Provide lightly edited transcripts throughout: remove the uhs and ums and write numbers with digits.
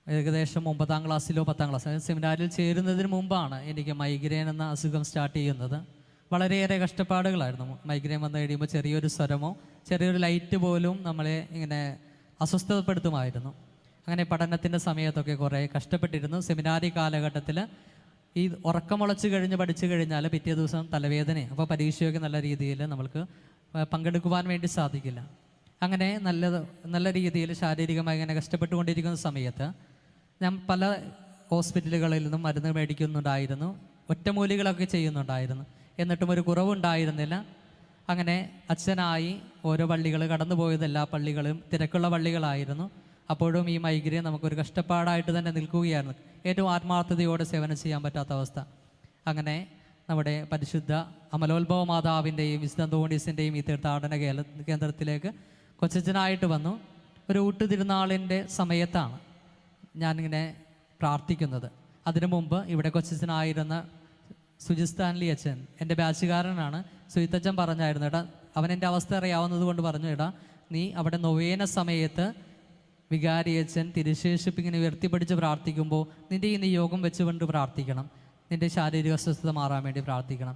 ഏകദേശം 9ാം ക്ലാസ്സിലോ 10ാം ക്ലാസ്സിലോ സെമിനാരിൽ ചേരുന്നതിന് മുമ്പാണ് എനിക്ക് മൈഗ്രെയിൻ എന്ന അസുഖം സ്റ്റാർട്ട് ചെയ്യുന്നത്. വളരെയേറെ കഷ്ടപ്പാടുകളായിരുന്നു. മൈഗ്രെയിൻ വന്നു കഴിയുമ്പോൾ ചെറിയൊരു സ്വരമോ ചെറിയൊരു ലൈറ്റ് പോലും നമ്മളെ ഇങ്ങനെ അസ്വസ്ഥപ്പെടുത്തുമായിരുന്നു. അങ്ങനെ പഠനത്തിൻ്റെ സമയത്തൊക്കെ കുറേ കഷ്ടപ്പെട്ടിരുന്നു. സെമിനാരി കാലഘട്ടത്തിൽ ഈ ഉറക്കമുളച്ച് കഴിഞ്ഞ് പഠിച്ചു കഴിഞ്ഞാൽ പിറ്റേ ദിവസം തലവേദനയാണ്. അപ്പോൾ പരീക്ഷയൊക്കെ നല്ല രീതിയിൽ നമ്മൾക്ക് പങ്കെടുക്കുവാൻ വേണ്ടി സാധിക്കില്ല. അങ്ങനെ നല്ല രീതിയിൽ ശാരീരികമായി ഇങ്ങനെ കഷ്ടപ്പെട്ടുകൊണ്ടിരിക്കുന്ന സമയത്ത് ഞാൻ പല ഹോസ്പിറ്റലുകളിൽ നിന്നും മരുന്ന് മേടിക്കുന്നുണ്ടായിരുന്നു, ഒറ്റമൂലികളൊക്കെ ചെയ്യുന്നുണ്ടായിരുന്നു. എന്നിട്ടും ഒരു കുറവുണ്ടായിരുന്നില്ല. അങ്ങനെ അച്ഛനായി ഓരോ പള്ളികൾ കടന്നു പോയത് എല്ലാ പള്ളികളും തിരക്കുള്ള പള്ളികളായിരുന്നു. അപ്പോഴും ഈ മൈഗ്രെയിൻ നമുക്കൊരു കഷ്ടപ്പാടായിട്ട് തന്നെ നിൽക്കുകയായിരുന്നു. ഏറ്റവും ആത്മാർത്ഥതയോടെ സേവനം ചെയ്യാൻ പറ്റാത്ത അവസ്ഥ. അങ്ങനെ നമ്മുടെ പരിശുദ്ധ അമലോത്ഭവ മാതാവിൻ്റെയും വിശുദ്ധ അന്തോണീസിൻ്റെയും ഈ തീർത്ഥാടന കേന്ദ്രത്തിലേക്ക് കൊച്ചച്ഛനായിട്ട് വന്നു. ഒരു ഊട്ടുതിരുനാളിൻ്റെ സമയത്താണ് ഞാനിങ്ങനെ പ്രാർത്ഥിക്കുന്നത്. അതിനു മുമ്പ് ഇവിടെ കൊച്ചച്ഛനായിരുന്ന സുജിസ്ഥാൻലി അച്ഛൻ എൻ്റെ ബാച്ചുകാരനാണ്. സുജിത്തച്ഛൻ പറഞ്ഞായിരുന്നു, എടാ അവനെൻ്റെ അവസ്ഥ അറിയാവുന്നത് കൊണ്ട് പറഞ്ഞു, എടാ നീ അവിടെ നൊവേന സമയത്ത് വികാരിയച്ഛൻ തിരുശേഷിപ്പിങ്ങനെ ഉയർത്തിപ്പിടിച്ച് പ്രാർത്ഥിക്കുമ്പോൾ നിൻ്റെ ഈ നിയോഗം വെച്ചുകൊണ്ട് പ്രാർത്ഥിക്കണം, നിൻ്റെ ശാരീരിക അസ്വസ്ഥത മാറാൻ വേണ്ടി പ്രാർത്ഥിക്കണം.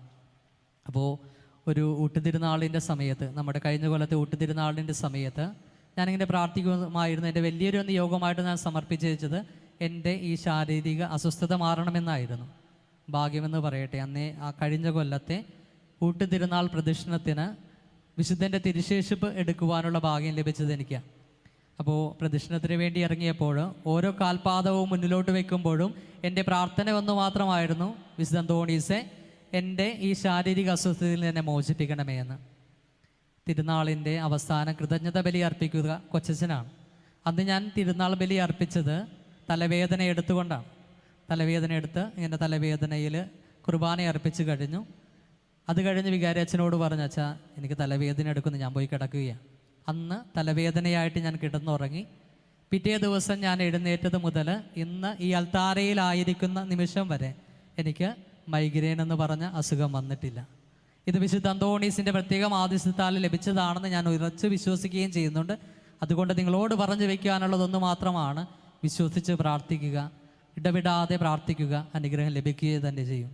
അപ്പോൾ ഒരു ഊട്ടുതിരുനാളിൻ്റെ സമയത്ത്, നമ്മുടെ കഴിഞ്ഞ കൊല്ലത്തെ ഊട്ടുതിരുനാളിൻ്റെ സമയത്ത് ഞാനിങ്ങനെ പ്രാർത്ഥിക്കുമായിരുന്നു. എൻ്റെ വലിയൊരു നിയോഗമായിട്ട് ഞാൻ സമർപ്പിച്ചത് എൻ്റെ ഈ ശാരീരിക അസ്വസ്ഥത മാറണമെന്നായിരുന്നു. ഭാഗ്യമെന്ന് പറയട്ടെ, അന്നേ ആ കഴിഞ്ഞ കൊല്ലത്തെ ഊട്ടുതിരുനാൾ പ്രദക്ഷിണത്തിന് വിശുദ്ധൻ്റെ തിരുശേഷിപ്പ് എടുക്കുവാനുള്ള ഭാഗ്യം ലഭിച്ചത് എനിക്കാണ്. അപ്പോൾ പ്രദക്ഷിണത്തിന് വേണ്ടി ഇറങ്ങിയപ്പോൾ ഓരോ കാൽപാദവും മുന്നിലോട്ട് വയ്ക്കുമ്പോഴും എൻ്റെ പ്രാർത്ഥന ഒന്ന് മാത്രമായിരുന്നു, വിശുദ്ധ അന്തോണീസെ എൻ്റെ ഈ ശാരീരിക അസ്വസ്ഥതയിൽ എന്നെ മോചിപ്പിക്കണമേ എന്ന്. തിരുനാളിൻ്റെ അവസാനം കൃതജ്ഞത ബലി അർപ്പിക്കുക കൊച്ചച്ഛനാണ്. അന്ന് ഞാൻ തിരുനാൾ ബലി അർപ്പിച്ചത് തലവേദന എടുത്തുകൊണ്ടാണ്. തലവേദന എടുത്ത് ഇങ്ങനെ തലവേദനയിൽ കുർബാന അർപ്പിച്ച് കഴിഞ്ഞു. അത് കഴിഞ്ഞ് വികാരി അച്ഛനോട് പറഞ്ഞു, അച്ഛാ എനിക്ക് തലവേദന എടുക്കുന്നു, ഞാൻ പോയി കിടക്കുകയാണ്. അന്ന് തലവേദനയായിട്ട് ഞാൻ കിടന്നുറങ്ങി. പിറ്റേ ദിവസം ഞാൻ എഴുന്നേറ്റത് മുതൽ ഇന്ന് ഈ അൽത്താരയിലായിരിക്കുന്ന നിമിഷം വരെ എനിക്ക് മൈഗ്രെയിൻ എന്ന് പറഞ്ഞ അസുഖം വന്നിട്ടില്ല. ഇത് വിശുദ്ധ അന്തോണീസിൻ്റെ പ്രത്യേകം ആദിസ്യത്താൽ ലഭിച്ചതാണെന്ന് ഞാൻ ഉറച്ച് വിശ്വസിക്കുകയും ചെയ്യുന്നുണ്ട്. അതുകൊണ്ട് നിങ്ങളോട് പറഞ്ഞു വയ്ക്കാനുള്ളതൊന്ന് മാത്രമാണ്, വിശ്വസിച്ച് പ്രാർത്ഥിക്കുക, ഇടവിടാതെ പ്രാർത്ഥിക്കുക, അനുഗ്രഹം ലഭിക്കുകയും തന്നെ ചെയ്യും.